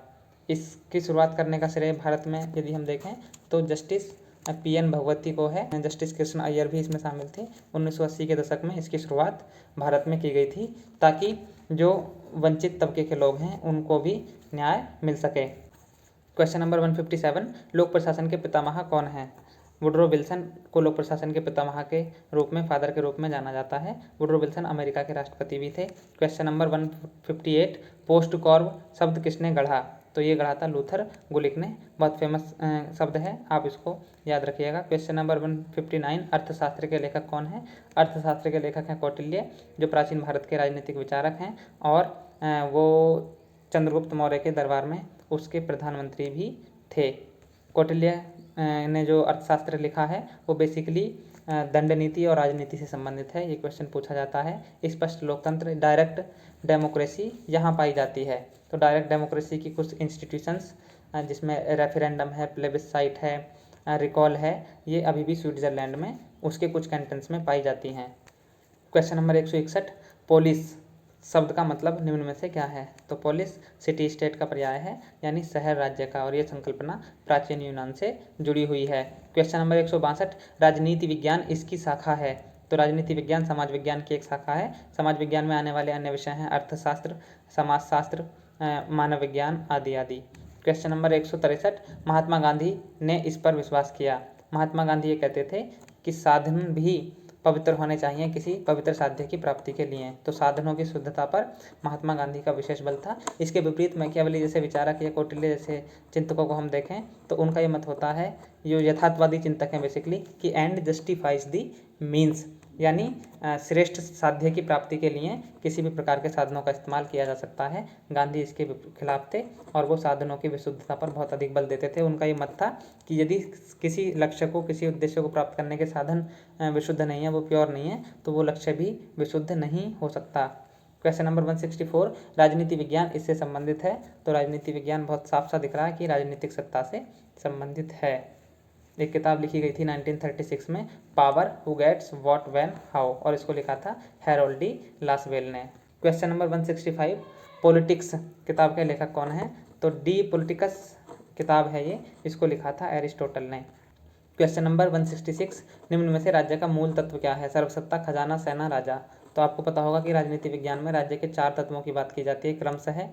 इसकी शुरुआत करने का श्रेय भारत में यदि हम देखें तो जस्टिस PN भगवती को है। जस्टिस कृष्ण अय्यर भी इसमें शामिल थे। 1980 के दशक में इसकी शुरुआत भारत में की गई थी ताकि जो वंचित तबके के लोग हैं उनको भी न्याय मिल सके। क्वेश्चन नंबर 157, लोक प्रशासन के पितामह कौन हैं? वुडरो विल्सन को लोक प्रशासन के पितामह के रूप में, फादर के रूप में जाना जाता है। वुडरो विल्सन अमेरिका के राष्ट्रपति भी थे। क्वेश्चन नंबर 158, पोस्ट कॉर्ब शब्द किसने गढ़ा? तो ये गढ़ा था लूथर गुलिक ने, बहुत फेमस शब्द है, आप इसको याद रखिएगा। क्वेश्चन नंबर 159, अर्थशास्त्र के लेखक कौन है? अर्थशास्त्र के लेखक हैं कौटिल्य, जो प्राचीन भारत के राजनीतिक विचारक हैं, और वो चंद्रगुप्त मौर्य के दरबार में उसके प्रधानमंत्री भी थे। कौटिल्य ने जो अर्थशास्त्र लिखा है वो बेसिकली दंड नीति और राजनीति से संबंधित है। ये क्वेश्चन पूछा जाता है। स्पष्ट लोकतंत्र, डायरेक्ट डेमोक्रेसी यहाँ पाई जाती है। तो डायरेक्ट डेमोक्रेसी की कुछ इंस्टीट्यूशंस जिसमें रेफरेंडम है, प्लेबिसाइट है, रिकॉल है, ये अभी भी स्विट्जरलैंड में उसके कुछ कैंटन्स में पाई जाती हैं। क्वेश्चन नंबर 161, पोलिस शब्द का मतलब निम्न में से क्या है? तो पोलिस सिटी स्टेट का पर्याय है, यानी शहर राज्य का, और ये संकल्पना प्राचीन यूनान से जुड़ी हुई है। क्वेश्चन नंबर 162, राजनीति विज्ञान इसकी शाखा है? तो राजनीति विज्ञान समाज विज्ञान की एक शाखा है। समाज विज्ञान में आने वाले अन्य विषय हैं अर्थशास्त्र, समाजशास्त्र, मानव विज्ञान आदि आदि। क्वेश्चन नंबर 163, महात्मा गांधी ने इस पर विश्वास किया। महात्मा गांधी ये कहते थे कि साधन भी पवित्र होने चाहिए किसी पवित्र साध्य की प्राप्ति के लिए। तो साधनों की शुद्धता पर महात्मा गांधी का विशेष बल था। इसके विपरीत मैकियावेली जैसे विचारक या कौटिल्य जैसे चिंतकों को हम देखें तो उनका ये मत होता है, जो यथार्थवादी चिंतक हैं बेसिकली, कि एंड जस्टिफाइज दी मीन्स, यानी श्रेष्ठ साध्य की प्राप्ति के लिए किसी भी प्रकार के साधनों का इस्तेमाल किया जा सकता है। गांधी इसके खिलाफ थे और वो साधनों की विशुद्धता पर बहुत अधिक बल देते थे। उनका ये मत था कि यदि किसी लक्ष्य को, किसी उद्देश्य को प्राप्त करने के साधन विशुद्ध नहीं है, वो प्योर नहीं है, तो वो लक्ष्य भी विशुद्ध नहीं हो सकता। क्वेश्चन नंबर 164, राजनीति विज्ञान इससे संबंधित है। तो राजनीति विज्ञान बहुत साफ सा दिख रहा है कि राजनीतिक सत्ता से संबंधित है। एक किताब लिखी गई थी 1936 में, power who gets what when how, और इसको लिखा था हैरोल्ड डी लासवेल ने। क्वेश्चन नंबर 165, पॉलिटिक्स किताब के लेखक कौन है? तो डी पॉलिटिकस किताब है ये, इसको लिखा था एरिस्टोटल ने। क्वेश्चन नंबर 166, निम्न में से राज्य का मूल तत्व क्या है? सर्वसत्ता, खजाना, सेना, राजा। तो आपको पता होगा कि राजनीति विज्ञान में राज्य के 4 तत्वों की बात की जाती है, क्रमशः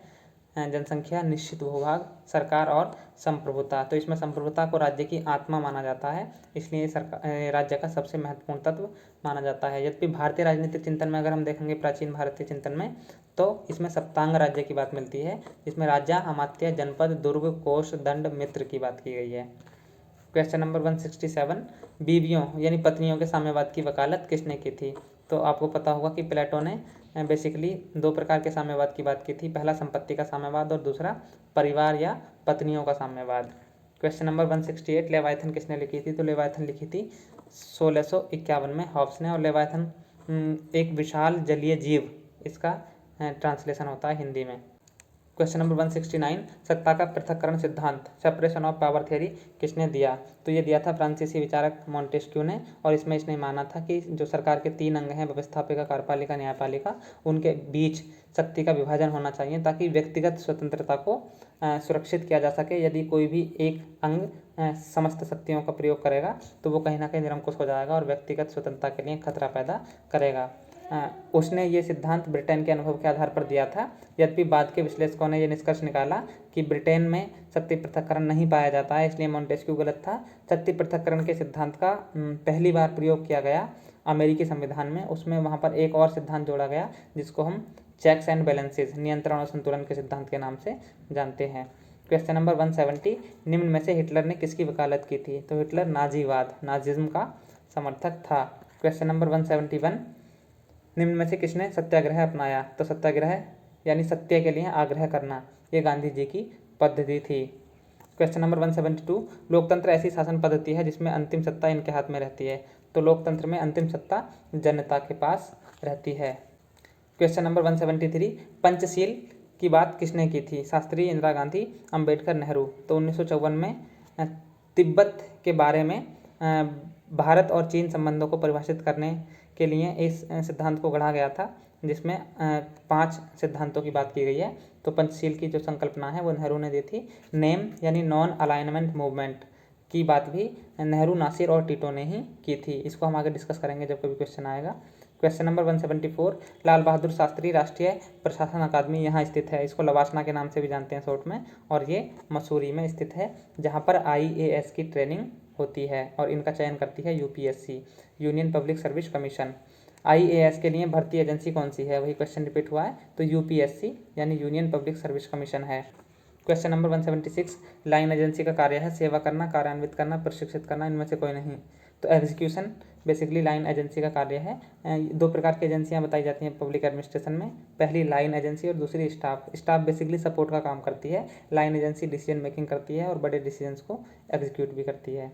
जनसंख्या, निश्चित भूभाग, सरकार और संप्रभुता। तो इसमें संप्रभुता को राज्य की आत्मा माना जाता है, इसलिए राज्य का सबसे महत्वपूर्ण तत्व माना जाता है। यद्यपि भारतीय राजनीतिक चिंतन में अगर हम देखेंगे, प्राचीन भारतीय चिंतन में, तो इसमें सप्तांग राज्य की बात मिलती है, जिसमें राजा, अमात्य, जनपद, दुर्ग, कोष, दंड, मित्र की बात की गई है। क्वेश्चन नंबर 167, बीवियों यानी पत्नियों के साम्यवाद की वकालत किसने की थी? तो आपको पता होगा कि प्लेटो ने बेसिकली 2 प्रकार के साम्यवाद की बात की थी, पहला संपत्ति का साम्यवाद और दूसरा परिवार या पत्नियों का साम्यवाद। क्वेश्चन नंबर 168, लेवायथन किसने लिखी थी? तो लेवायथन लिखी थी 1651 में हॉब्स ने, और लेवायथन एक विशाल जलीय जीव, इसका ट्रांसलेशन होता है हिंदी में। क्वेश्चन नंबर 169, सत्ता का पृथक्करण सिद्धांत, सेपरेशन ऑफ पावर थ्योरी किसने दिया? तो ये दिया था फ्रांसीसी विचारक मॉन्टेस्क्यू ने, और इसमें इसने माना था कि जो सरकार के 3 अंग हैं, व्यवस्थापिका, कार्यपालिका, न्यायपालिका, उनके बीच शक्ति का विभाजन होना चाहिए ताकि व्यक्तिगत स्वतंत्रता को सुरक्षित किया जा सके। यदि कोई भी एक अंग समस्त शक्तियों का प्रयोग करेगा तो वो कहीं ना कहीं निरंकुश हो जाएगा और व्यक्तिगत स्वतंत्रता के लिए खतरा पैदा करेगा। उसने ये सिद्धांत ब्रिटेन के अनुभव के आधार पर दिया था। यद्यपि बाद के विश्लेषकों ने यह निष्कर्ष निकाला कि ब्रिटेन में शक्ति पृथक्करण नहीं पाया जाता है, इसलिए मॉन्टेस्क्यू गलत था। शक्ति पृथक्करण के सिद्धांत का पहली बार प्रयोग किया गया अमेरिकी संविधान में। उसमें वहाँ पर एक और सिद्धांत जोड़ा गया जिसको हम चेक्स एंड बैलेंसेस, नियंत्रण और संतुलन के सिद्धांत के नाम से जानते हैं। क्वेश्चन नंबर 170, निम्न में से हिटलर ने किसकी वकालत की थी? तो हिटलर नाजीवाद, नाजिज्म का समर्थक था। क्वेश्चन नंबर 171, निम्न में से किसने सत्याग्रह अपनाया? तो सत्याग्रह यानी सत्य के लिए आग्रह करना, ये गांधी जी की पद्धति थी। क्वेश्चन नंबर 172, लोकतंत्र ऐसी शासन पद्धति है जिसमें अंतिम सत्ता इनके हाथ में रहती है। तो लोकतंत्र में अंतिम सत्ता जनता के पास रहती है। क्वेश्चन नंबर 173, पंचशील की बात किसने की थी? शास्त्री, इंदिरा गांधी, अंबेडकर, नेहरू। तो 1954 में तिब्बत के बारे में भारत और चीन संबंधों को परिभाषित करने के लिए इस सिद्धांत को गढ़ा गया था, जिसमें 5 सिद्धांतों की बात की गई है। तो पंचशील की जो संकल्पना है वो नेहरू ने दी थी। नेम यानी नॉन अलाइनमेंट मूवमेंट की बात भी नेहरू, नासिर और टीटो ने ही की थी। इसको हम आगे डिस्कस करेंगे जब कभी क्वेश्चन आएगा। क्वेश्चन नंबर 174, लाल बहादुर शास्त्री राष्ट्रीय प्रशासन अकादमी यहाँ स्थित है। इसको लवासना के नाम से भी जानते हैं शॉर्ट में, और ये मसूरी में स्थित है, जहाँ पर IAS की ट्रेनिंग होती है और इनका चयन करती है UPSC, union public service commission. IAS के लिए भर्ती एजेंसी कौन सी है? वही क्वेश्चन रिपीट हुआ है, तो UPSC यानी यूनियन पब्लिक सर्विस कमीशन है। क्वेश्चन नंबर 176, लाइन एजेंसी का कार्य है सेवा करना, कार्यान्वित करना, प्रशिक्षित करना, इनमें से कोई नहीं। तो एग्जीक्यूशन बेसिकली लाइन एजेंसी का कार्य है। 2 प्रकार की एजेंसियां बताई जाती हैं पब्लिक एडमिनिस्ट्रेशन में, पहली लाइन एजेंसी और दूसरी स्टाफ। स्टाफ बेसिकली सपोर्ट का काम करती है, लाइन एजेंसी डिसीजन मेकिंग करती है और बड़े डिसीजंस को एग्जीक्यूट भी करती है।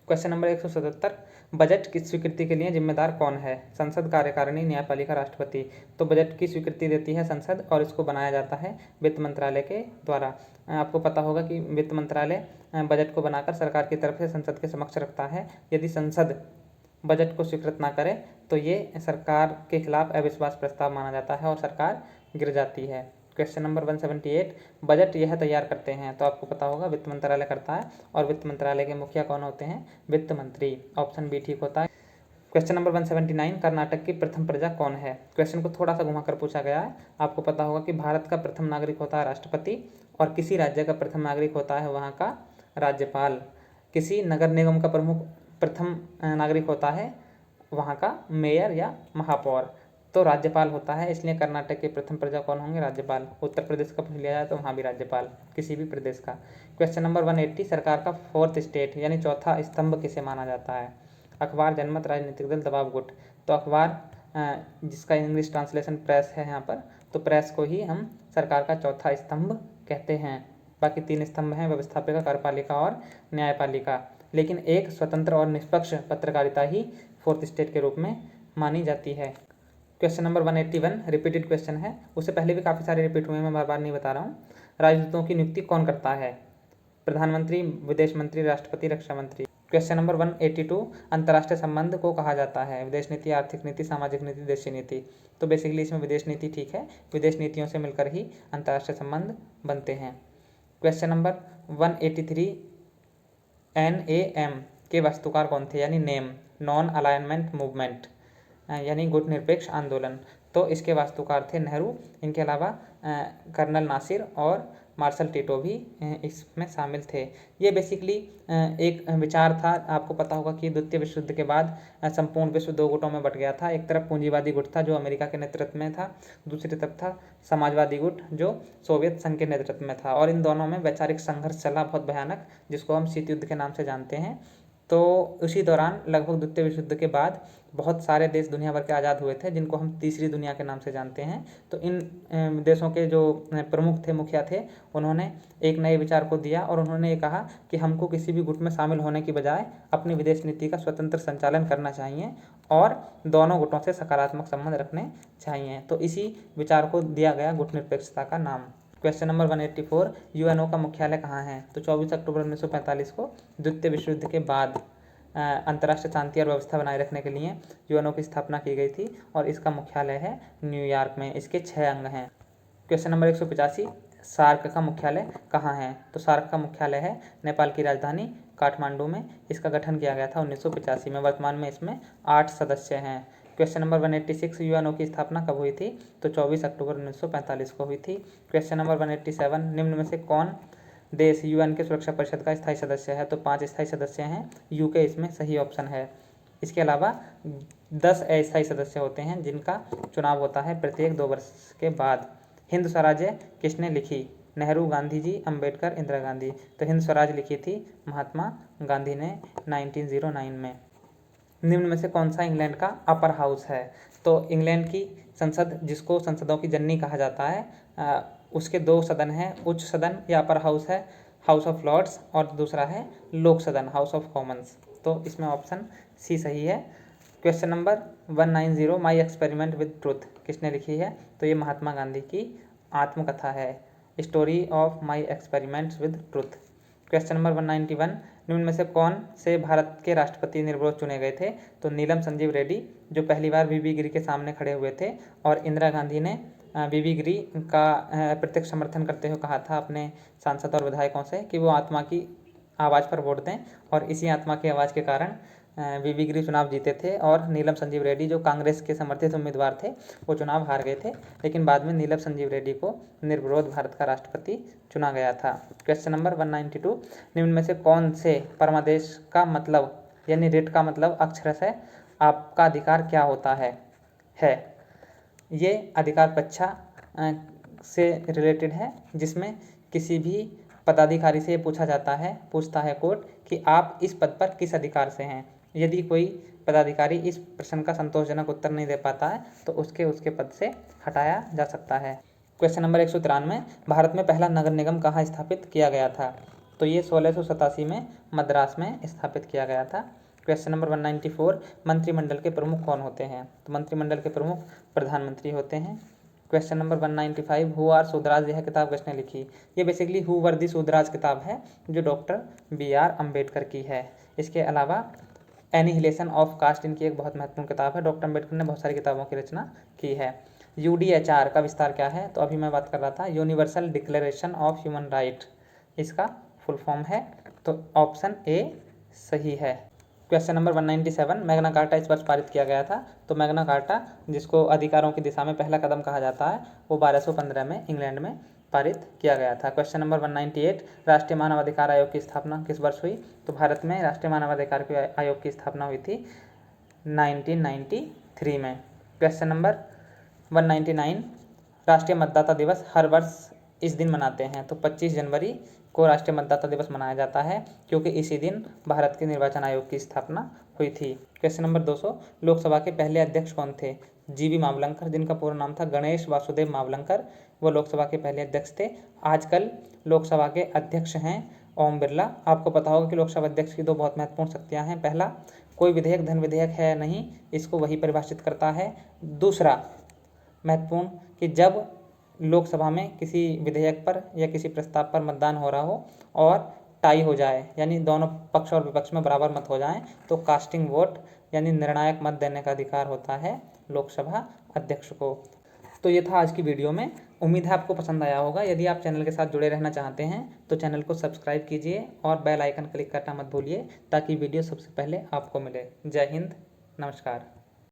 क्वेश्चन नंबर 177, बजट की स्वीकृति के लिए जिम्मेदार कौन है? संसद, कार्यकारिणी, न्यायपालिका, राष्ट्रपति। तो बजट की स्वीकृति देती है संसद और इसको बनाया जाता है वित्त मंत्रालय के द्वारा। आपको पता होगा कि वित्त मंत्रालय बजट को बनाकर सरकार की तरफ से संसद के समक्ष रखता है। यदि संसद बजट को स्वीकृत ना करे तो ये सरकार के खिलाफ अविश्वास प्रस्ताव माना जाता है और सरकार गिर जाती है। क्वेश्चन नंबर 178, बजट यह तैयार करते हैं। तो आपको पता होगा वित्त मंत्रालय करता है, और वित्त मंत्रालय के मुखिया कौन होते हैं? वित्त मंत्री। ऑप्शन बी ठीक होता है। क्वेश्चन नंबर 179, कर्नाटक की प्रथम प्रजा कौन है। क्वेश्चन को थोड़ा सा घुमाकर पूछा गया है। आपको पता होगा कि भारत का प्रथम नागरिक होता है राष्ट्रपति, और किसी राज्य का प्रथम नागरिक होता है वहाँ का राज्यपाल। किसी नगर निगम का प्रथम नागरिक होता है वहाँ का मेयर या महापौर, तो राज्यपाल होता है। इसलिए कर्नाटक के प्रथम प्रजा कौन होंगे, राज्यपाल। उत्तर प्रदेश का पूछ लिया जाए तो वहाँ भी राज्यपाल, किसी भी प्रदेश का। क्वेश्चन नंबर 180, सरकार का फोर्थ स्टेट यानी चौथा स्तंभ किसे माना जाता है। अखबार, जनमत, राजनीतिक दल, दबाव गुट। तो अखबार, जिसका इंग्लिश ट्रांसलेशन प्रेस है यहाँ पर, तो प्रेस को ही हम सरकार का चौथा स्तंभ कहते हैं। बाकी 3 स्तंभ हैं, व्यवस्थापिका, कार्यपालिका और न्यायपालिका, लेकिन एक स्वतंत्र और निष्पक्ष पत्रकारिता ही फोर्थ स्टेट के रूप में मानी जाती है। क्वेश्चन नंबर 181 रिपीटेड क्वेश्चन है, उससे पहले भी काफ़ी सारे रिपीट हुए हैं, मैं बार बार नहीं बता रहा हूँ। राजदूतों की नियुक्ति कौन करता है। प्रधानमंत्री, विदेश मंत्री, राष्ट्रपति, रक्षा मंत्री। क्वेश्चन नंबर 182 अंतर्राष्ट्रीय संबंध को कहा जाता है। विदेश नीति, आर्थिक नीति, सामाजिक नीति, देशीय नीति। तो बेसिकली इसमें विदेश नीति ठीक है, विदेश नीतियों से मिलकर ही अंतर्राष्ट्रीय संबंध बनते हैं। क्वेश्चन नंबर 183 NAM के वास्तुकार कौन थे, यानी नेम, नॉन अलाइनमेंट मूवमेंट, यानी गुटनिरपेक्ष आंदोलन। तो इसके वास्तुकार थे नेहरू। इनके अलावा कर्नल नासिर और मार्शल टिटो भी इसमें शामिल थे। ये बेसिकली एक विचार था। आपको पता होगा कि द्वितीय विश्व युद्ध के बाद संपूर्ण विश्व 2 गुटों में बट गया था। एक तरफ पूंजीवादी गुट था जो अमेरिका के नेतृत्व में था, दूसरी तरफ था समाजवादी गुट जो सोवियत संघ के नेतृत्व में था, और इन दोनों में वैचारिक संघर्ष चला बहुत भयानक, जिसको हम शीत युद्ध के नाम से जानते हैं। तो उसी दौरान लगभग द्वितीय विश्व युद्ध के बाद बहुत सारे देश दुनिया भर के आज़ाद हुए थे, जिनको हम तीसरी दुनिया के नाम से जानते हैं। तो इन देशों के जो प्रमुख थे, मुखिया थे, उन्होंने एक नए विचार को दिया और उन्होंने ये कहा कि हमको किसी भी गुट में शामिल होने की बजाय अपनी विदेश नीति का स्वतंत्र संचालन करना चाहिए और दोनों गुटों से सकारात्मक संबंध रखने चाहिए। तो इसी विचार को दिया गया गुटनिरपेक्षता का नाम। क्वेश्चन नंबर 184 UNO का मुख्यालय कहाँ है। तो 24 अक्टूबर 1945 को द्वितीय विश्व युद्ध के बाद अंतर्राष्ट्रीय शांति और व्यवस्था बनाए रखने के लिए UNO की स्थापना की गई थी और इसका मुख्यालय है न्यूयॉर्क में। इसके 6 अंग हैं। क्वेश्चन नंबर 185 सार्क का मुख्यालय कहाँ है। तो सार्क का मुख्यालय है नेपाल की राजधानी काठमांडू में। इसका गठन किया गया था 1985 में। वर्तमान में इसमें 8 सदस्य हैं। क्वेश्चन नंबर 186 UNO की स्थापना कब हुई थी। तो 24 अक्टूबर 1945 को हुई थी। क्वेश्चन नंबर 187 निम्न में से कौन देश UN के सुरक्षा परिषद का स्थायी सदस्य है। तो 5 स्थायी सदस्य हैं, UK इसमें सही ऑप्शन है। इसके अलावा 10 अस्थायी सदस्य होते हैं जिनका चुनाव होता है प्रत्येक 2 वर्ष के बाद। हिंद स्वराज्य किसने लिखी। नेहरू, गांधी जी, अंबेडकर, इंदिरा गांधी। तो हिंद स्वराज लिखी थी महात्मा गांधी ने 1909 में। निम्न में से कौन सा इंग्लैंड का अपर हाउस है। तो इंग्लैंड की संसद, जिसको संसदों की जननी कहा जाता है, उसके 2 सदन हैं। उच्च सदन या अपर हाउस है हाउस ऑफ लॉर्ड्स, और दूसरा है लोक सदन हाउस ऑफ कॉमन्स। तो इसमें ऑप्शन सी सही है। Question number 190 my experiment with truth किसने लिखी है। तो ये महात्मा गांधी की आत्मकथा है, story of my experiments with truth. Question number 191 निम्न में से कौन से भारत के राष्ट्रपति निर्विरोध चुने गए थे। तो नीलम संजीव रेड्डी, जो पहली बार वीवी गिरी के सामने खड़े हुए थे, और इंदिरा गांधी ने वीवी गिरी का प्रत्यक्ष समर्थन करते हुए कहा था अपने सांसद और विधायकों से कि वो आत्मा की आवाज़ पर वोट दें, और इसी आत्मा की आवाज़ के कारण वीवी गिरी चुनाव जीते थे, और नीलम संजीव रेड्डी जो कांग्रेस के समर्थित उम्मीदवार थे वो चुनाव हार गए थे, लेकिन बाद में नीलम संजीव रेड्डी को निर्विरोध भारत का राष्ट्रपति चुना गया था। क्वेश्चन नंबर 192 निम्न में से कौन से परमादेश का मतलब यानी रिट का मतलब अक्षरश है आपका अधिकार क्या होता है। ये अधिकार परीक्षा से रिलेटेड है, जिसमें किसी भी पदाधिकारी से पूछता है कोर्ट कि आप इस पद पर किस अधिकार से हैं। यदि कोई पदाधिकारी इस प्रश्न का संतोषजनक उत्तर नहीं दे पाता है तो उसके पद से हटाया जा सकता है। क्वेश्चन नंबर 193 भारत में पहला नगर निगम कहाँ स्थापित किया गया था। तो ये 1687 में मद्रास में स्थापित किया गया था। क्वेश्चन नंबर 194 मंत्रिमंडल के प्रमुख कौन होते हैं। तो मंत्रिमंडल के प्रमुख प्रधानमंत्री होते हैं। क्वेश्चन नंबर 195 हु आर सूदराज यह किताब किसने लिखी। ये बेसिकली हु वर दी सूदराज किताब है जो डॉक्टर BR अम्बेडकर की है। इसके अलावा एनिहिलेशन ऑफ कास्ट इनकी एक बहुत महत्वपूर्ण किताब है। डॉक्टर अम्बेडकर ने बहुत सारी किताबों की रचना की है। UDHR का विस्तार क्या है। तो अभी मैं बात कर रहा था universal declaration of human right, इसका फुल फॉर्म है। तो ऑप्शन ए सही है। क्वेश्चन नंबर 197, मैग्ना कार्टा इस वर्ष पारित किया गया था। तो मैग्ना कार्टा, जिसको अधिकारों की दिशा में पहला कदम कहा जाता है, वो 1215 में इंग्लैंड में पारित किया गया था। क्वेश्चन नंबर 198, राष्ट्रीय मानवाधिकार आयोग की स्थापना किस वर्ष हुई? तो भारत में राष्ट्रीय मानवाधिकार आयोग की स्थापना हुई थी 1993 में। क्वेश्चन नंबर 199, राष्ट्रीय मतदाता दिवस हर वर्ष इस दिन मनाते हैं। तो 25 जनवरी को राष्ट्रीय मतदाता दिवस मनाया जाता है, क्योंकि इसी दिन भारत के निर्वाचन आयोग की स्थापना हुई थी। क्वेश्चन नंबर 200, लोकसभा के पहले अध्यक्ष कौन थे? जीवी मावलंकर, जिनका पूरा नाम था गणेश वासुदेव मावलंकर, वो लोकसभा के पहले अध्यक्ष थे। आजकल लोकसभा के अध्यक्ष हैं ओम बिरला। आपको पता होगा कि लोकसभा अध्यक्ष की दो बहुत महत्वपूर्ण शक्तियां हैं। पहला, कोई विधेयक धन विधेयक है नहीं, इसको वही परिभाषित करता है। दूसरा महत्वपूर्ण, कि जब लोकसभा में किसी विधेयक पर या किसी प्रस्ताव पर मतदान हो रहा हो और टाई हो जाए, यानी दोनों पक्ष और विपक्ष में बराबर मत हो जाएं, तो कास्टिंग वोट यानी निर्णायक मत देने का अधिकार होता है लोकसभा अध्यक्ष को। तो ये था आज की वीडियो में। उम्मीद है आपको पसंद आया होगा। यदि आप चैनल के साथ जुड़े रहना चाहते हैं तो चैनल को सब्सक्राइब कीजिए और बेल आइकन क्लिक करना मत भूलिए, ताकि वीडियो सबसे पहले आपको मिले। जय हिंद, नमस्कार।